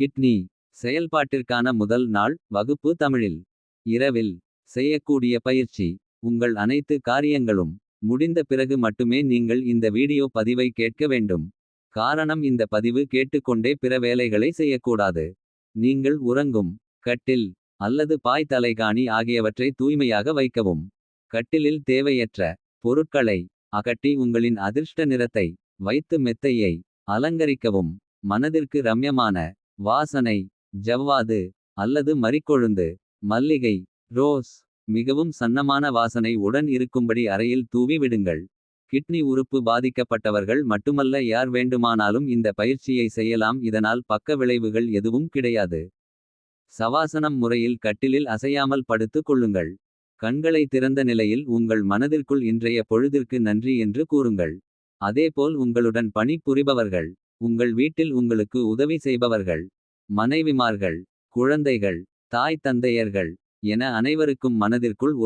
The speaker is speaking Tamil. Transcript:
கிட்னி செயல்பாட்டிற்கான முதல் நாள் வகுப்பு தமிழில். இரவில் செய்யக்கூடிய பயிற்சி. உங்கள் அனைத்து காரியங்களும் முடிந்த பிறகு மட்டுமே நீங்கள் இந்த வீடியோ பதிவை கேட்க வேண்டும். காரணம், இந்த பதிவு கேட்டுக்கொண்டே பிற வேலைகளை செய்யக்கூடாது. நீங்கள் உறங்கும் கட்டில் அல்லது பாய், தலைகாணி ஆகியவற்றை தூய்மையாக வைக்கவும். கட்டிலில் தேவையற்ற பொருட்களை அகற்றி உங்களின் அதிர்ஷ்ட நிறத்தை வைத்து மெத்தையை அலங்கரிக்கவும். மனதிற்கு ரம்யமான வாசனை ஜவ்வாது அல்லது மரிக்கொழுந்து, மல்லிகை, ரோஸ் மிகவும் சன்னமான வாசனை உடன் இருக்கும்படி அறையில் தூவி விடுங்கள். கிட்னி உறுப்பு பாதிக்கப்பட்டவர்கள் மட்டுமல்ல, யார் வேண்டுமானாலும் இந்த பயிற்சியை செய்யலாம். இதனால் பக்க விளைவுகள் எதுவும் கிடையாது. சவாசனம் முறையில் கட்டிலில் அசையாமல் படுத்துக் கொள்ளுங்கள். கண்களை திறந்த நிலையில் உங்கள் மனதிற்குள் இன்றைய பொழுதிற்கு நன்றி என்று கூறுங்கள். அதேபோல் உங்களுடன் பணி புரிபவர்கள், உங்கள் வீட்டில் உங்களுக்கு உதவி செய்பவர்கள், மனைவிமார்கள், குழந்தைகள், தாய் தந்தையர்கள் என அனைவருக்கும் மனதிற்குள் ஒரு